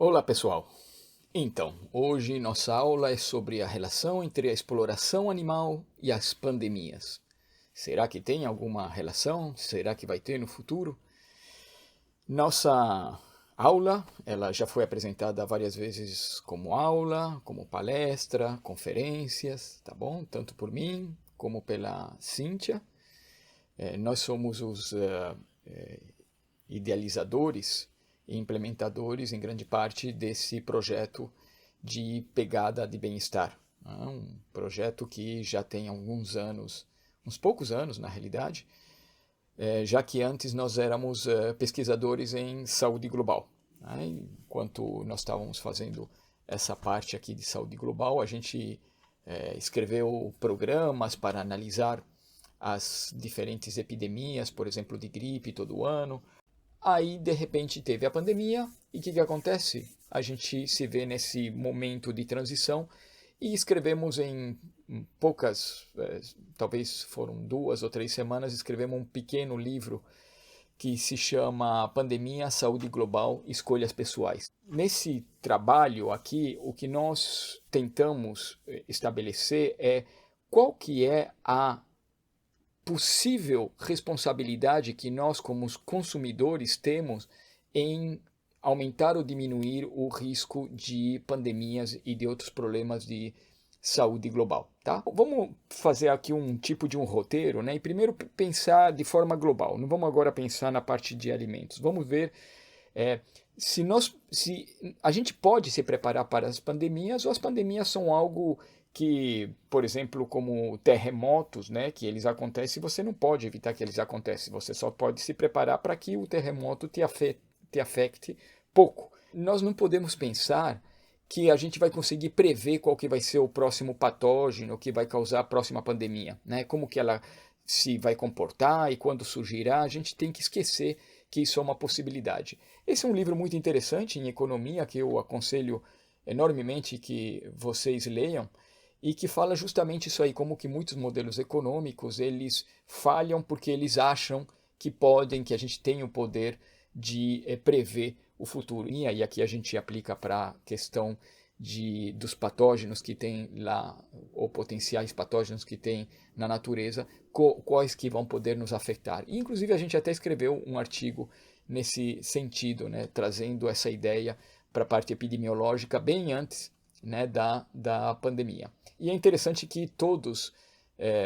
Olá, pessoal. Então, hoje nossa aula é sobre a relação entre a exploração animal e as pandemias. Será que tem alguma relação? Será que vai ter no futuro? Nossa aula, ela já foi apresentada várias vezes como aula, como palestra, conferências, tá bom? Tanto por mim como pela Cíntia. Nós somos os idealizadores e implementadores, em grande parte, desse projeto de pegada de bem-estar. Um projeto que já tem alguns anos, uns poucos anos na realidade, já que antes nós éramos pesquisadores em saúde global. Enquanto nós estávamos fazendo essa parte aqui de saúde global, a gente escreveu programas para analisar as diferentes epidemias, por exemplo, de gripe todo ano. Aí, de repente, teve a pandemia e o que acontece? A gente se vê nesse momento de transição e escrevemos em poucas, talvez foram 2 ou 3 semanas, escrevemos um pequeno livro que se chama Pandemia, Saúde Global, Escolhas Pessoais. Nesse trabalho aqui, o que nós tentamos estabelecer é qual que é a possível responsabilidade que nós, como consumidores, temos em aumentar ou diminuir o risco de pandemias e de outros problemas de saúde global, tá? Vamos fazer aqui um tipo de um roteiro, né? E primeiro pensar de forma global. Não vamos agora pensar na parte de alimentos. Vamos ver se a gente pode se preparar para as pandemias ou as pandemias são algo que, por exemplo, como terremotos, né, que eles acontecem, você não pode evitar que eles acontecem, você só pode se preparar para que o terremoto te afete pouco. Nós não podemos pensar que a gente vai conseguir prever qual que vai ser o próximo patógeno que vai causar a próxima pandemia, né? Como que ela se vai comportar e quando surgirá, a gente tem que esquecer que isso é uma possibilidade. Esse é um livro muito interessante em economia que eu aconselho enormemente que vocês leiam e que fala justamente isso aí, como que muitos modelos econômicos eles falham porque eles acham que podem, que a gente tem o poder de prever o futuro. E aí aqui a gente aplica para a questão dos patógenos que tem lá, ou potenciais patógenos que tem na natureza, quais que vão poder nos afetar. E, inclusive a gente até escreveu um artigo nesse sentido, né, trazendo essa ideia para a parte epidemiológica bem antes, né, da pandemia. E é interessante que todos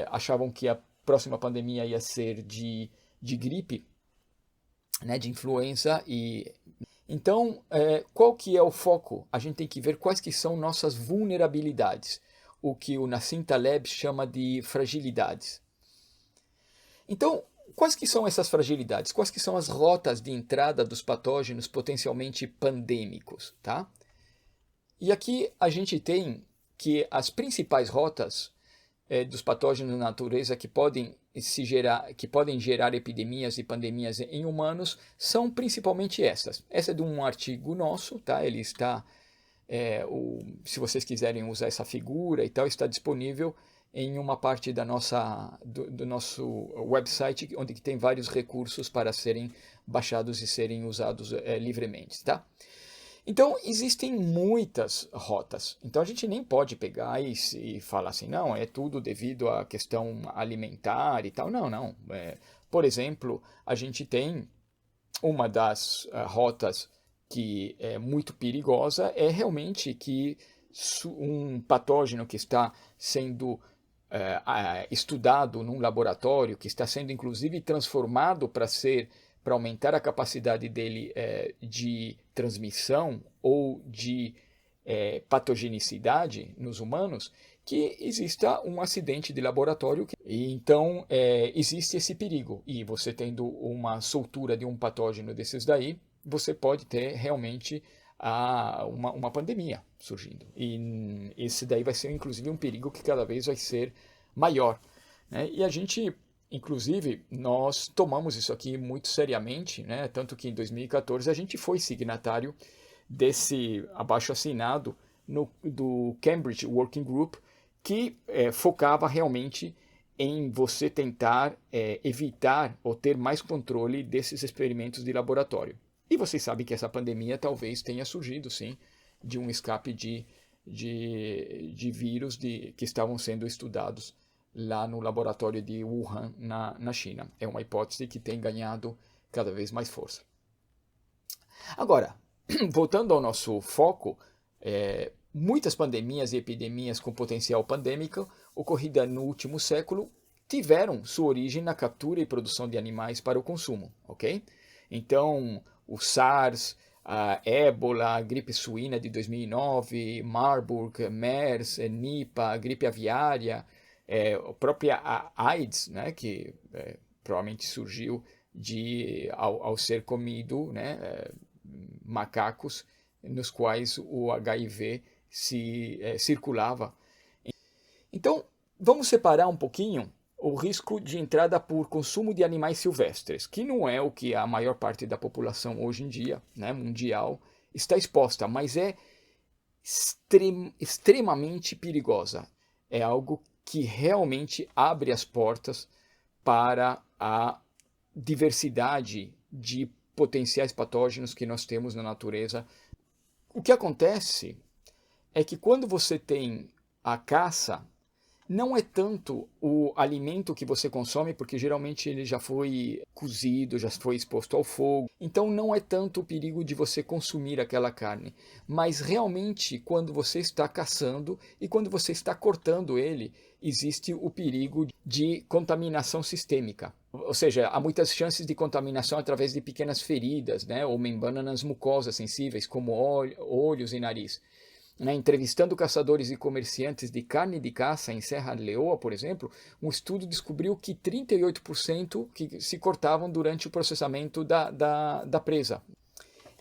achavam que a próxima pandemia ia ser de gripe, né, de influenza. E então, qual que é o foco? A gente tem que ver quais que são nossas vulnerabilidades, o que o Nassim Taleb chama de fragilidades. Então, quais que são essas fragilidades? Quais que são as rotas de entrada dos patógenos potencialmente pandêmicos, tá? E aqui a gente tem que as principais rotas dos patógenos na natureza que podem gerar epidemias e pandemias em humanos são principalmente essas. Essa é de um artigo nosso, tá? Ele está, se vocês quiserem usar essa figura e tal, está disponível em uma parte do nosso website, onde tem vários recursos para serem baixados e serem usados livremente, tá? Então, existem muitas rotas. Então, a gente nem pode pegar e falar assim, não, é tudo devido à questão alimentar e tal. Não, não. Por exemplo, a gente tem uma das rotas que é muito perigosa, é realmente que um patógeno que está sendo estudado num laboratório, que está sendo inclusive transformado para aumentar a capacidade dele de transmissão ou de patogenicidade nos humanos, que exista um acidente de laboratório. E então existe esse perigo. E você tendo uma soltura de um patógeno desses daí, você pode ter realmente uma pandemia surgindo. E esse daí vai ser inclusive um perigo que cada vez vai ser maior, né? E a gente, inclusive, nós tomamos isso aqui muito seriamente, né? Tanto que em 2014 a gente foi signatário desse abaixo-assinado do Cambridge Working Group, que focava realmente em você tentar evitar ou ter mais controle desses experimentos de laboratório. E vocês sabem que essa pandemia talvez tenha surgido, sim, de um escape de vírus que estavam sendo estudados lá no laboratório de Wuhan, na China. É uma hipótese que tem ganhado cada vez mais força. Agora, voltando ao nosso foco, muitas pandemias e epidemias com potencial pandêmico ocorridas no último século tiveram sua origem na captura e produção de animais para o consumo, ok? Então, o SARS, a ébola, a gripe suína de 2009, Marburg, MERS, Nipah, a gripe aviária, a própria AIDS, né, que provavelmente surgiu ao ser comido, né, macacos nos quais o HIV circulava. Então, vamos separar um pouquinho o risco de entrada por consumo de animais silvestres, que não é o que a maior parte da população hoje em dia, né, mundial, está exposta, mas é extremamente perigosa. É algo que realmente abre as portas para a diversidade de potenciais patógenos que nós temos na natureza. O que acontece é que quando você tem a caça, não é tanto o alimento que você consome, porque geralmente ele já foi cozido, já foi exposto ao fogo. Então não é tanto o perigo de você consumir aquela carne, mas realmente quando você está caçando e quando você está cortando ele, existe o perigo de contaminação sistêmica. Ou seja, há muitas chances de contaminação através de pequenas feridas, né, ou membranas nas mucosas sensíveis, como olhos e nariz. Entrevistando caçadores e comerciantes de carne de caça em Serra Leoa, por exemplo, um estudo descobriu que 38% que se cortavam durante o processamento da presa.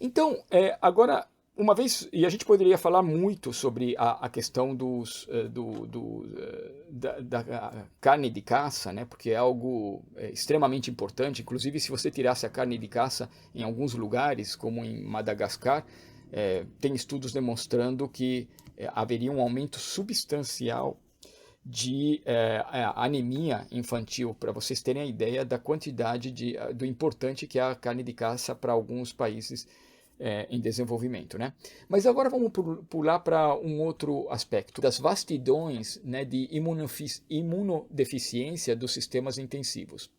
Então, agora, uma vez, e a gente poderia falar muito sobre a questão da carne de caça, né, porque é algo extremamente importante. Inclusive, se você tirasse a carne de caça em alguns lugares, como em Madagascar, tem estudos demonstrando que haveria um aumento substancial de anemia infantil, para vocês terem a ideia da quantidade do importante que é a carne de caça para alguns países em desenvolvimento, né? Mas agora vamos pular para um outro aspecto, das vastidões, né, de imunodeficiência dos sistemas intensivos.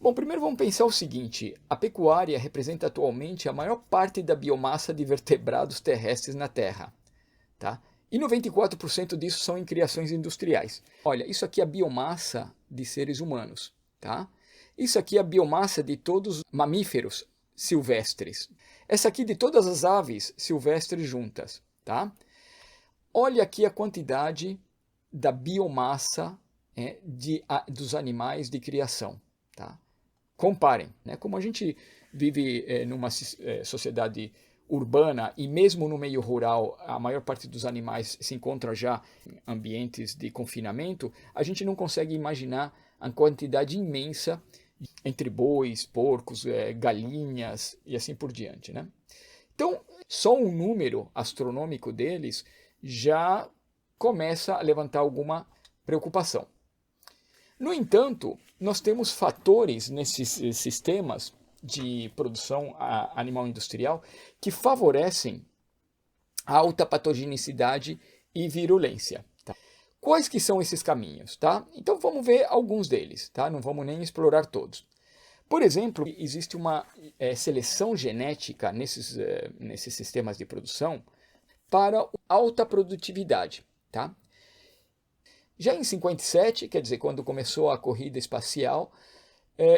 Bom, primeiro vamos pensar o seguinte: a pecuária representa atualmente a maior parte da biomassa de vertebrados terrestres na Terra, tá? E 94% disso são em criações industriais. Olha, isso aqui é a biomassa de seres humanos, tá? Isso aqui é a biomassa de todos os mamíferos silvestres. Essa aqui de todas as aves silvestres juntas, tá? Olha aqui a quantidade da biomassa dos animais de criação, tá? Comparem, né? Como a gente vive numa sociedade urbana e mesmo no meio rural a maior parte dos animais se encontra já em ambientes de confinamento, a gente não consegue imaginar a quantidade imensa entre bois, porcos, galinhas e assim por diante, né? Então, só um número astronômico deles já começa a levantar alguma preocupação. No entanto, nós temos fatores nesses sistemas de produção animal industrial que favorecem a alta patogenicidade e virulência. Tá? Quais que são esses caminhos? Tá? Então vamos ver alguns deles, tá? Não vamos nem explorar todos. Por exemplo, existe uma seleção genética nesses sistemas de produção para alta produtividade. Tá? Já em 57, quer dizer, quando começou a corrida espacial,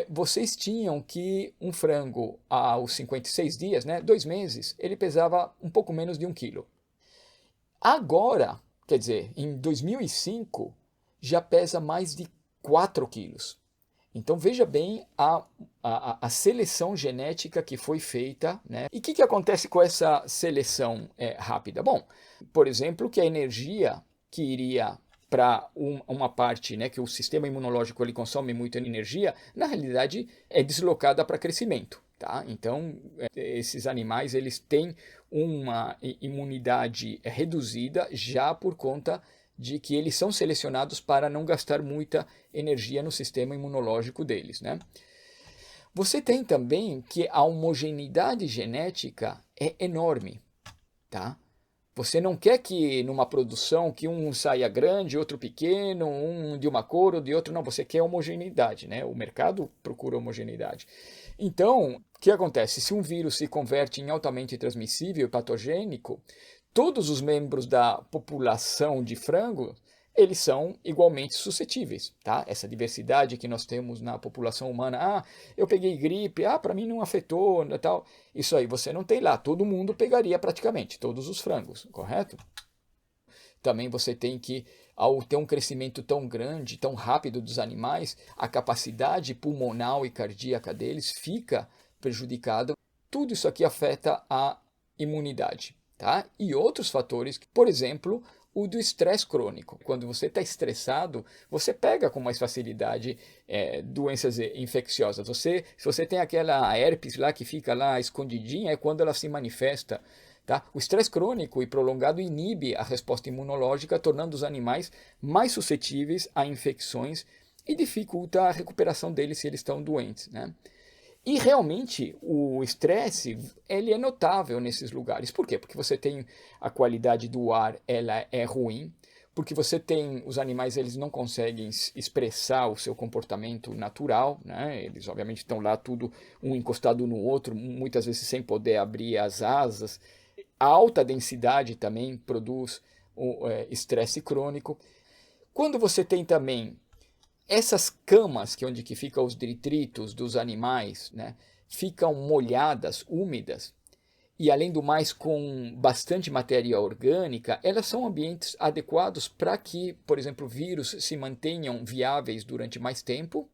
vocês tinham que um frango aos 56 dias, né, 2 meses, ele pesava um pouco menos de 1 quilo. Agora, quer dizer, em 2005, já pesa mais de 4 quilos. Então veja bem a seleção genética que foi feita, né? E o que acontece com essa seleção rápida? Bom, por exemplo, que a energia que iria para uma parte, né, que o sistema imunológico ele consome muita energia, na realidade é deslocada para crescimento. Tá? Então, esses animais eles têm uma imunidade reduzida já por conta de que eles são selecionados para não gastar muita energia no sistema imunológico deles. Né? Você tem também que a homogeneidade genética é enorme, tá? Você não quer que numa produção que um saia grande, outro pequeno, um de uma cor ou de outro, não, você quer homogeneidade, né? O mercado procura homogeneidade. Então, o que acontece? Se um vírus se converte em altamente transmissível e patogênico, todos os membros da população de frango, eles são igualmente suscetíveis, tá? Essa diversidade que nós temos na população humana, eu peguei gripe, para mim não afetou, tal. Isso aí você não tem lá, todo mundo pegaria praticamente, todos os frangos, correto? Também você tem que, ao ter um crescimento tão grande, tão rápido dos animais, a capacidade pulmonar e cardíaca deles fica prejudicada. Tudo isso aqui afeta a imunidade, tá? E outros fatores, por exemplo, o do estresse crônico. Quando você está estressado, você pega com mais facilidade doenças infecciosas. Se você tem aquela herpes lá que fica lá escondidinha, é quando ela se manifesta. Tá? O estresse crônico e prolongado inibe a resposta imunológica, tornando os animais mais suscetíveis a infecções e dificulta a recuperação deles se eles estão doentes, né? E realmente o estresse ele é notável nesses lugares. Por quê? Porque você tem a qualidade do ar, ela é ruim, porque você tem os animais, eles não conseguem expressar o seu comportamento natural, né? Eles obviamente estão lá tudo um encostado no outro, muitas vezes sem poder abrir as asas. A alta densidade também produz o estresse crônico. Quando você tem também essas camas, que é onde que ficam os detritos dos animais, né, ficam molhadas, úmidas, e além do mais com bastante matéria orgânica, elas são ambientes adequados para que, por exemplo, vírus se mantenham viáveis durante mais tempo.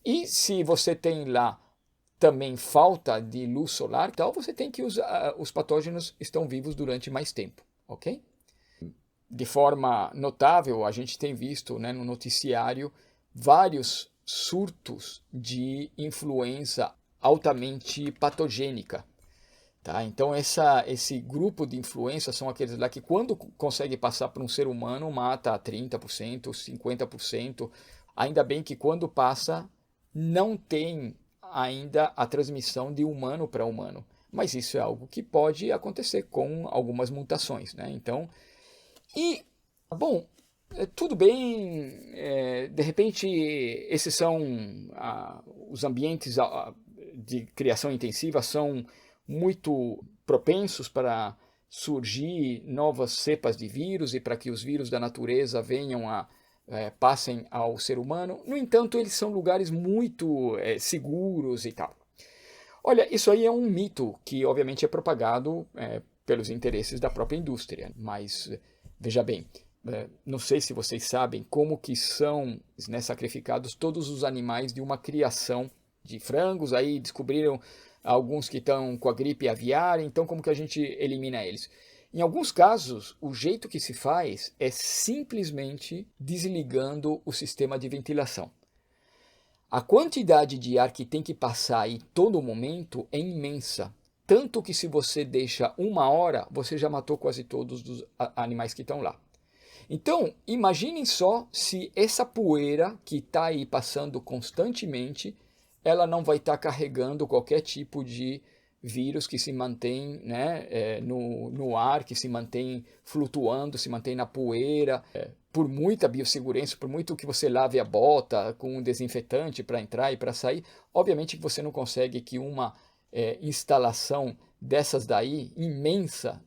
E se você tem lá também falta de luz solar, tal, você tem que os patógenos estão vivos durante mais tempo, ok? De forma notável, a gente tem visto, né, no noticiário vários surtos de influenza altamente patogênica. Tá? Então, esse grupo de influenza são aqueles lá que, quando consegue passar para um ser humano, mata 30%, 50%. Ainda bem que, quando passa, não tem ainda a transmissão de humano para humano. Mas isso é algo que pode acontecer com algumas mutações, né? Então, bom, tudo bem, de repente esses são os ambientes de criação intensiva são muito propensos para surgir novas cepas de vírus e para que os vírus da natureza passem ao ser humano. No entanto, eles são lugares muito seguros e tal. Olha, isso aí é um mito que obviamente é propagado pelos interesses da própria indústria, mas veja bem, não sei se vocês sabem como que são, né, sacrificados todos os animais de uma criação de frangos. Aí descobriram alguns que estão com a gripe aviária, então como que a gente elimina eles? Em alguns casos, o jeito que se faz é simplesmente desligando o sistema de ventilação. A quantidade de ar que tem que passar aí todo momento é imensa. Tanto que se você deixa 1 hora, você já matou quase todos os animais que estão lá. Então, imaginem só se essa poeira que está aí passando constantemente, ela não vai estar carregando qualquer tipo de vírus que se mantém, né, no ar, que se mantém flutuando, se mantém na poeira. Por muita biossegurança, por muito que você lave a bota com um desinfetante para entrar e para sair, obviamente que você não consegue que uma instalação dessas daí, imensa,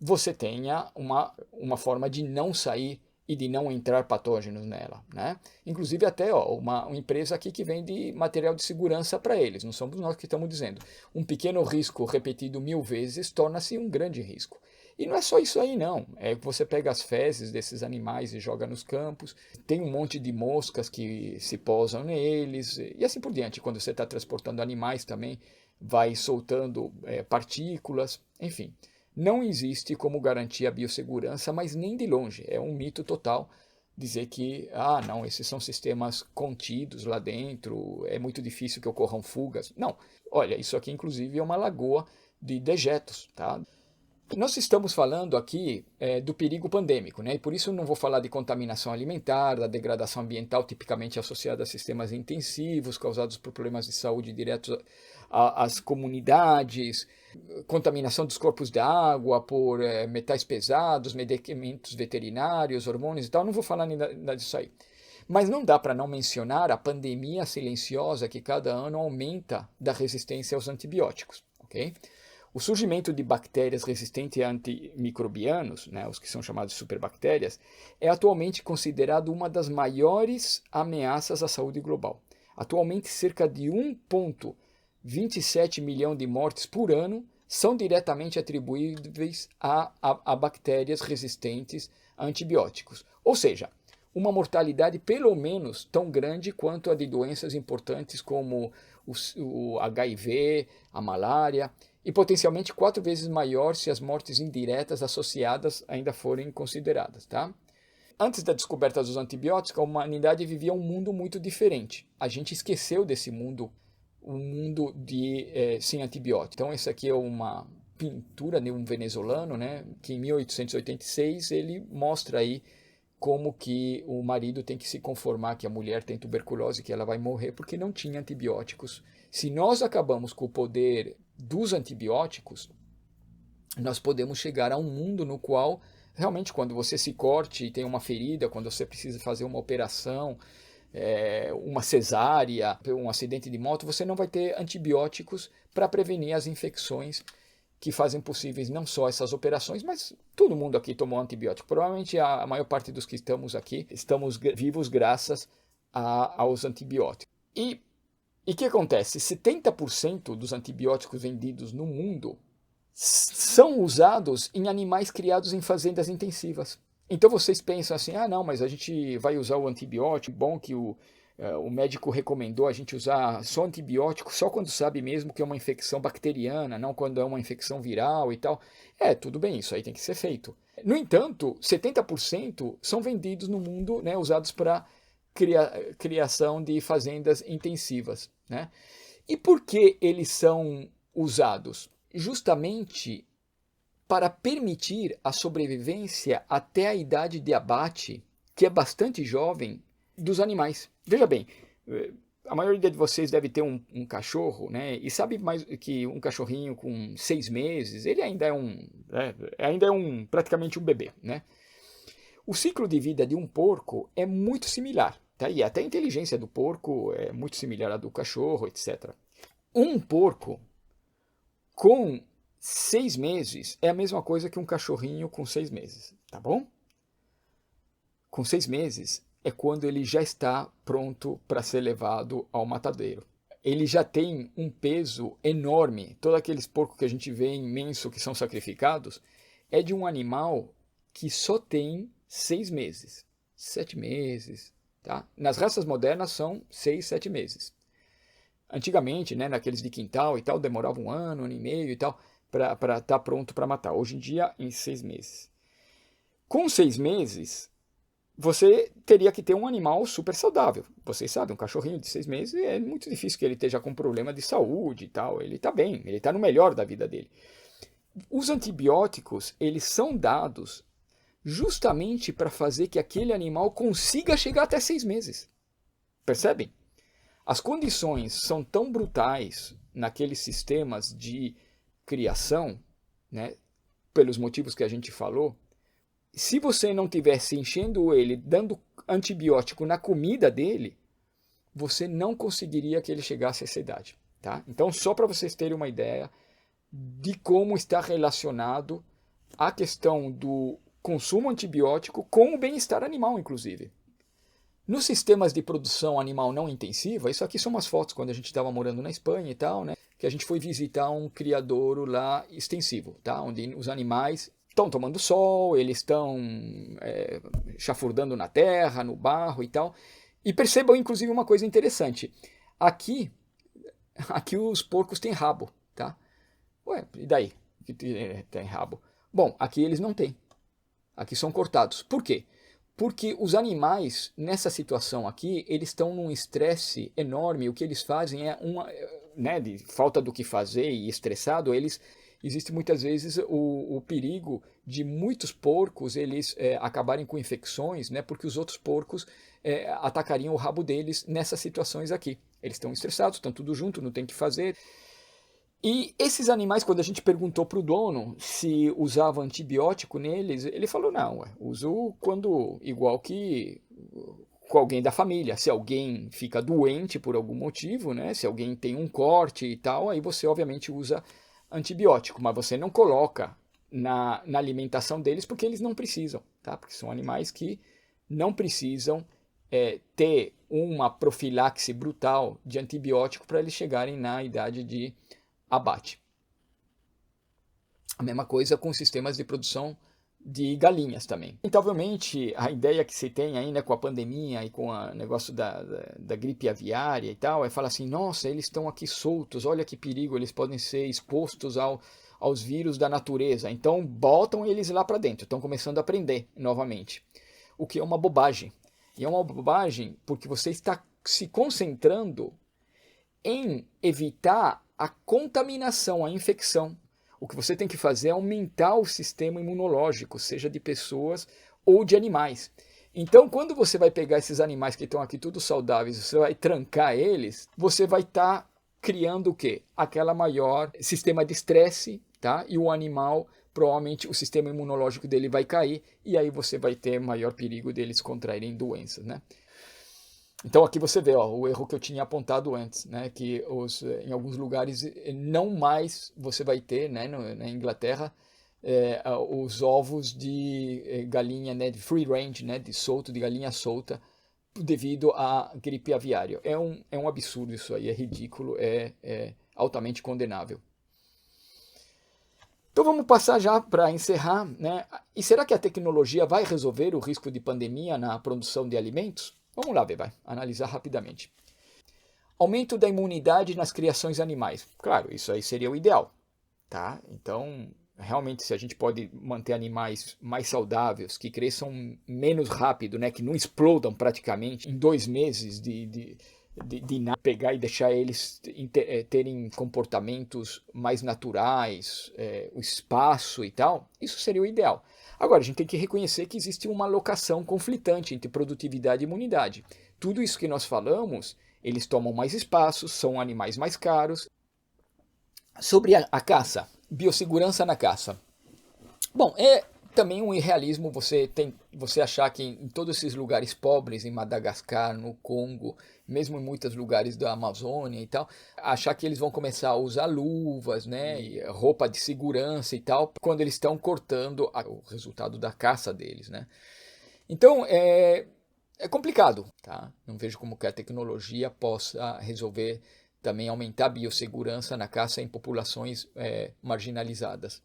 você tenha uma forma de não sair e de não entrar patógenos nela, né? Inclusive até uma empresa aqui que vende material de segurança para eles, não somos nós que estamos dizendo. Um pequeno risco repetido 1000 vezes torna-se um grande risco. E não é só isso aí não, é que você pega as fezes desses animais e joga nos campos, tem um monte de moscas que se posam neles, e assim por diante. Quando você está transportando animais também, vai soltando partículas, enfim. Não existe como garantir a biossegurança, mas nem de longe. É um mito total dizer que, não, esses são sistemas contidos lá dentro, é muito difícil que ocorram fugas. Não, olha, isso aqui inclusive é uma lagoa de dejetos, tá? Nós estamos falando aqui do perigo pandêmico, né? E por isso eu não vou falar de contaminação alimentar, da degradação ambiental tipicamente associada a sistemas intensivos causados por problemas de saúde diretos às comunidades, contaminação dos corpos de água por metais pesados, medicamentos veterinários, hormônios e tal. Não vou falar nada disso aí. Mas não dá para não mencionar a pandemia silenciosa que cada ano aumenta da resistência aos antibióticos, ok? O surgimento de bactérias resistentes a antimicrobianos, né, os que são chamados de superbactérias, é atualmente considerado uma das maiores ameaças à saúde global. Atualmente, cerca de 1,27 milhão de mortes por ano são diretamente atribuíveis a bactérias resistentes a antibióticos. Ou seja, uma mortalidade pelo menos tão grande quanto a de doenças importantes como o HIV, a malária, e potencialmente 4 vezes maior se as mortes indiretas associadas ainda forem consideradas, tá? Antes da descoberta dos antibióticos, a humanidade vivia um mundo muito diferente. A gente esqueceu desse mundo, um mundo sem antibióticos. Então, essa aqui é uma pintura de um venezuelano, né, que em 1886 ele mostra aí como que o marido tem que se conformar que a mulher tem tuberculose, que ela vai morrer porque não tinha antibióticos. Se nós acabamos com o poder dos antibióticos, nós podemos chegar a um mundo no qual, realmente, quando você se corte e tem uma ferida, quando você precisa fazer uma operação, uma cesárea, um acidente de moto, você não vai ter antibióticos para prevenir as infecções que fazem possíveis não só essas operações, mas todo mundo aqui tomou antibiótico. Provavelmente a maior parte dos que estamos aqui estamos vivos graças aos antibióticos. E o que acontece? 70% dos antibióticos vendidos no mundo são usados em animais criados em fazendas intensivas. Então vocês pensam assim, não, mas a gente vai usar o antibiótico, bom que o médico recomendou a gente usar só antibiótico só quando sabe mesmo que é uma infecção bacteriana, não quando é uma infecção viral e tal. Tudo bem, isso aí tem que ser feito. No entanto, 70% são vendidos no mundo, né, usados para criação de fazendas intensivas, né? E por que eles são usados? Justamente para permitir a sobrevivência até a idade de abate, que é bastante jovem, dos animais. Veja bem, a maioria de vocês deve ter um cachorro, né? E sabe mais que um cachorrinho com 6 meses, ele ainda é praticamente um bebê, né? O ciclo de vida de um porco é muito similar, tá? E até a inteligência do porco é muito similar à do cachorro, etc. Um porco com 6 meses é a mesma coisa que um cachorrinho com 6 meses, tá bom? Com 6 meses é quando ele já está pronto para ser levado ao matadeiro. Ele já tem um peso enorme. Todos aqueles porcos que a gente vê imenso que são sacrificados é de um animal que só tem 6 meses, 7 meses, tá? Nas raças modernas são 6, 7 meses. Antigamente, né, naqueles de quintal e tal, demorava um ano e meio e tal, para estar pronto para matar. Hoje em dia, em 6 meses. Com 6 meses, você teria que ter um animal super saudável. Vocês sabem, um cachorrinho de 6 meses é muito difícil que ele esteja com problema de saúde e tal. Ele está bem, ele está no melhor da vida dele. Os antibióticos, eles são dados justamente para fazer que aquele animal consiga chegar até 6 meses. Percebem? As condições são tão brutais naqueles sistemas de criação, né, pelos motivos que a gente falou. Se você não tivesse enchendo ele, dando antibiótico na comida dele, você não conseguiria que ele chegasse a essa idade. Tá? Então, só para vocês terem uma ideia de como está relacionado a questão do consumo antibiótico com o bem-estar animal, inclusive. Nos sistemas de produção animal não intensiva, isso aqui são umas fotos quando a gente estava morando na Espanha e tal, né? Que a gente foi visitar um criadouro lá extensivo, tá? Onde os animais estão tomando sol, eles estão chafurdando na terra, no barro e tal. E percebam, inclusive, uma coisa interessante. Aqui os porcos têm rabo, tá? Ué, e daí? Que tem rabo? Bom, aqui eles não têm. Aqui são cortados. Por quê? Porque os animais, nessa situação aqui, eles estão num estresse enorme. O que eles fazem é né, de falta do que fazer e estressado, existe muitas vezes o perigo de muitos porcos eles acabarem com infecções, né, porque os outros porcos atacariam o rabo deles nessas situações aqui. Eles estão estressados, estão tudo junto, não tem o que fazer. E esses animais, quando a gente perguntou para o dono se usava antibiótico neles, ele falou, não, uso quando, igual que com alguém da família, se alguém fica doente por algum motivo, né, se alguém tem um corte e tal, aí você obviamente usa antibiótico, mas você não coloca na alimentação deles porque eles não precisam, tá? Porque são animais que não precisam ter uma profilaxe brutal de antibiótico para eles chegarem na idade de abate. A mesma coisa com sistemas de produção de galinhas também. Lamentavelmente, a ideia que se tem ainda com a pandemia e com o negócio da gripe aviária e tal, é falar assim, nossa, eles estão aqui soltos, olha que perigo, eles podem ser expostos aos vírus da natureza. Então, botam eles lá para dentro, estão começando a aprender novamente. O que é uma bobagem. E é uma bobagem porque você está se concentrando em evitar a contaminação, a infecção. O que você tem que fazer é aumentar o sistema imunológico, seja de pessoas ou de animais. Então, quando você vai pegar esses animais que estão aqui todos saudáveis, você vai trancar eles, você vai estar criando o quê? Aquela maior sistema de estresse, tá? E o animal, provavelmente o sistema imunológico dele vai cair, e aí você vai ter maior perigo deles contraírem doenças, né? Então aqui você vê o erro que eu tinha apontado antes, né, que em alguns lugares não mais você vai ter, né, na Inglaterra, os ovos de galinha, né, de free range, né, de galinha solta, devido à gripe aviária. É um absurdo isso aí, é ridículo, é altamente condenável. Então vamos passar já para encerrar, né? E será que a tecnologia vai resolver o risco de pandemia na produção de alimentos? Vamos lá ver, vai analisar rapidamente. Aumento da imunidade nas criações animais. Claro, isso aí seria o ideal, tá? Então, realmente, se a gente pode manter animais mais saudáveis, que cresçam menos rápido, né? Que não explodam praticamente em 2 meses de pegar e deixar eles terem comportamentos mais naturais, o espaço e tal, isso seria o ideal. Agora, a gente tem que reconhecer que existe uma alocação conflitante entre produtividade e imunidade. Tudo isso que nós falamos, eles tomam mais espaço, são animais mais caros. Sobre a caça, biossegurança na caça. Bom, é também um irrealismo você achar que em todos esses lugares pobres, em Madagascar, no Congo, mesmo em muitos lugares da Amazônia e tal, achar que eles vão começar a usar luvas, né, e roupa de segurança e tal, quando eles estão cortando o resultado da caça deles, né. Então, é complicado, tá? Não vejo como que a tecnologia possa resolver também aumentar a biossegurança na caça em populações marginalizadas.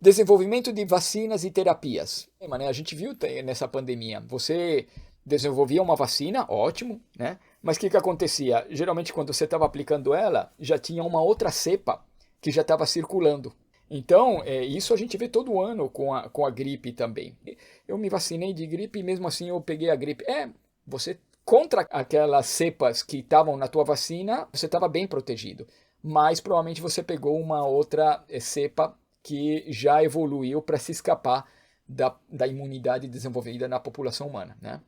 Desenvolvimento de vacinas e terapias. A gente viu nessa pandemia, você desenvolvia uma vacina, ótimo, né? Mas o que acontecia? Geralmente quando você estava aplicando ela, já tinha uma outra cepa que já estava circulando. Então, isso a gente vê todo ano com a gripe também. Eu me vacinei de gripe e mesmo assim eu peguei a gripe. Você contra aquelas cepas que estavam na tua vacina, você estava bem protegido. Mas provavelmente você pegou uma outra cepa que já evoluiu para se escapar da imunidade desenvolvida na população humana, né?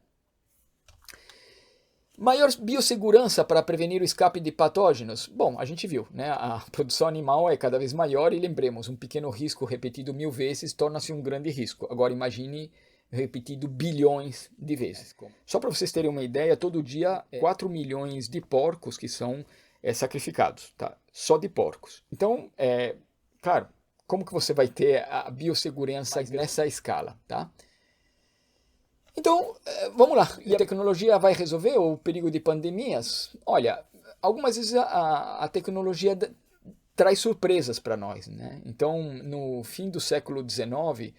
Maior biossegurança para prevenir o escape de patógenos? Bom, a gente viu, né? A produção animal é cada vez maior e lembremos, um pequeno risco repetido 1000 vezes torna-se um grande risco. Agora imagine repetido bilhões de vezes. Só para vocês terem uma ideia, todo dia 4 milhões de porcos que são sacrificados, tá? Só de porcos. Então, claro, como que você vai ter a biossegurança nessa escala, tá? Então, vamos lá. E a tecnologia vai resolver o perigo de pandemias? Olha, algumas vezes a tecnologia traz surpresas para nós, né? Então, no fim do século XIX,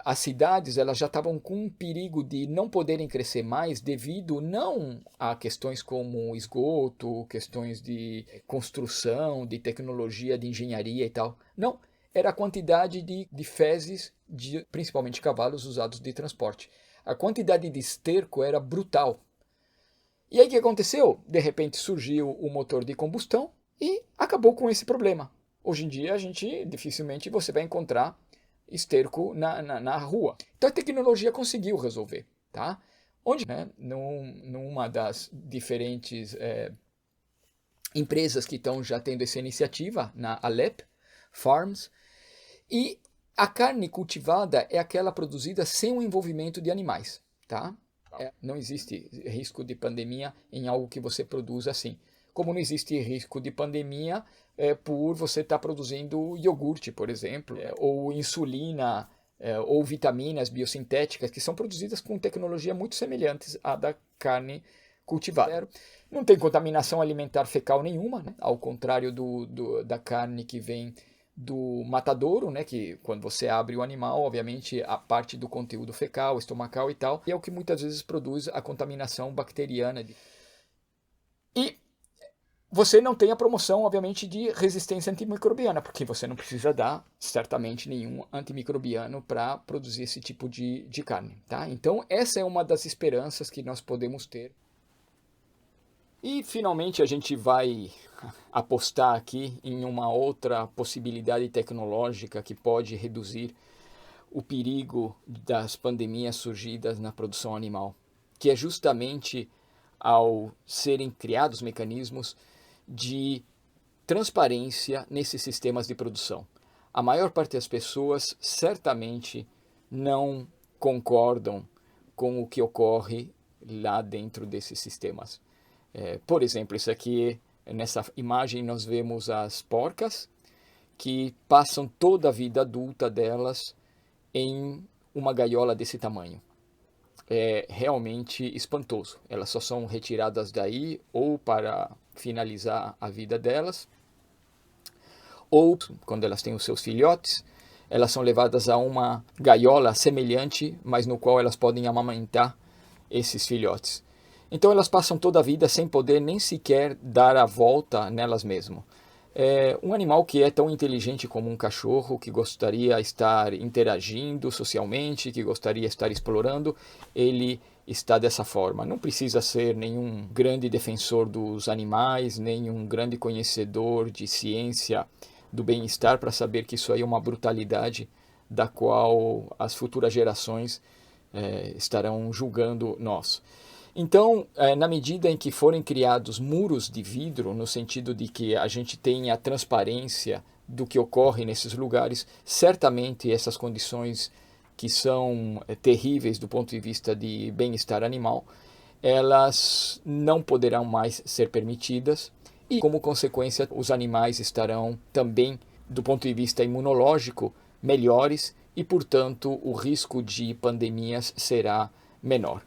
as cidades elas já estavam com um perigo de não poderem crescer mais devido não a questões como esgoto, questões de construção, de tecnologia, de engenharia e tal. Não, era a quantidade de fezes, principalmente cavalos usados de transporte. A quantidade de esterco era brutal. E aí o que aconteceu? De repente surgiu o motor de combustão e acabou com esse problema. Hoje em dia dificilmente você vai encontrar esterco na rua. Então a tecnologia conseguiu resolver, tá? Onde, né, numa das diferentes empresas que estão já tendo essa iniciativa, na Alep Farms, e a carne cultivada é aquela produzida sem o envolvimento de animais, tá? Não existe risco de pandemia em algo que você produz assim. Como não existe risco de pandemia por você estar produzindo iogurte, por exemplo, ou insulina, ou vitaminas biosintéticas, que são produzidas com tecnologia muito semelhantes à da carne cultivada. Não tem contaminação alimentar fecal nenhuma, né? Ao contrário da carne que vem do matadouro, né, que quando você abre o animal, obviamente a parte do conteúdo fecal, estomacal e tal, é o que muitas vezes produz a contaminação bacteriana. E você não tem a promoção, obviamente, de resistência antimicrobiana, porque você não precisa dar, certamente, nenhum antimicrobiano para produzir esse tipo de carne, tá? Então, essa é uma das esperanças que nós podemos ter. E, finalmente, a gente vai apostar aqui em uma outra possibilidade tecnológica que pode reduzir o perigo das pandemias surgidas na produção animal, que é justamente ao serem criados mecanismos de transparência nesses sistemas de produção. A maior parte das pessoas certamente não concordam com o que ocorre lá dentro desses sistemas. Por exemplo, isso aqui, nessa imagem nós vemos as porcas que passam toda a vida adulta delas em uma gaiola desse tamanho. É realmente espantoso. Elas só são retiradas daí ou para finalizar a vida delas, ou quando elas têm os seus filhotes, elas são levadas a uma gaiola semelhante, mas no qual elas podem amamentar esses filhotes. Então elas passam toda a vida sem poder nem sequer dar a volta nelas mesmas. Um animal que é tão inteligente como um cachorro, que gostaria de estar interagindo socialmente, que gostaria de estar explorando, ele está dessa forma. Não precisa ser nenhum grande defensor dos animais, nem um grande conhecedor de ciência do bem-estar para saber que isso aí é uma brutalidade da qual as futuras gerações estarão julgando nós. Então, na medida em que forem criados muros de vidro, no sentido de que a gente tenha transparência do que ocorre nesses lugares, certamente essas condições que são terríveis do ponto de vista de bem-estar animal, elas não poderão mais ser permitidas e, como consequência, os animais estarão também, do ponto de vista imunológico, melhores e, portanto, o risco de pandemias será menor.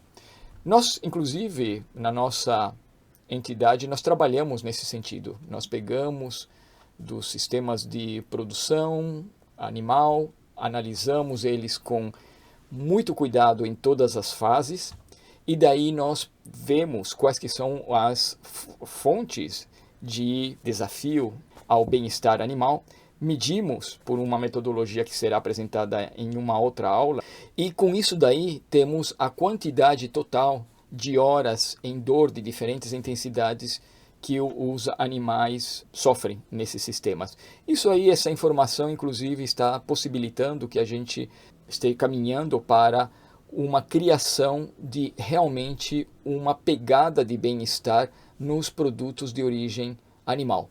Nós, inclusive, na nossa entidade, nós trabalhamos nesse sentido. Nós pegamos dos sistemas de produção animal, analisamos eles com muito cuidado em todas as fases, e daí nós vemos quais que são as fontes de desafio ao bem-estar animal, medimos por uma metodologia que será apresentada em uma outra aula, e com isso daí temos a quantidade total de horas em dor de diferentes intensidades que os animais sofrem nesses sistemas. Isso aí, essa informação inclusive está possibilitando que a gente esteja caminhando para uma criação de realmente uma pegada de bem-estar nos produtos de origem animal.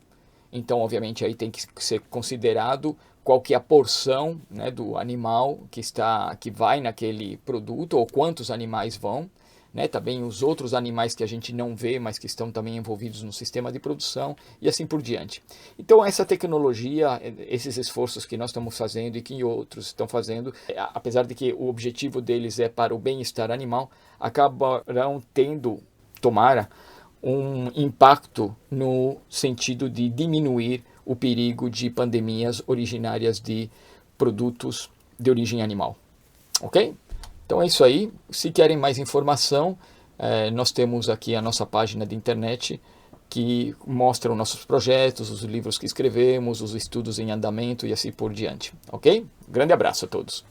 Então, obviamente, aí tem que ser considerado qual que é a porção, né, do animal que vai naquele produto, ou quantos animais vão, né, também os outros animais que a gente não vê, mas que estão também envolvidos no sistema de produção, e assim por diante. Então, essa tecnologia, esses esforços que nós estamos fazendo e que outros estão fazendo, apesar de que o objetivo deles é para o bem-estar animal, acabarão tendo, tomara, um impacto no sentido de diminuir o perigo de pandemias originárias de produtos de origem animal. Ok? Então é isso aí. Se querem mais informação, nós temos aqui a nossa página de internet que mostra os nossos projetos, os livros que escrevemos, os estudos em andamento e assim por diante. Ok? Grande abraço a todos.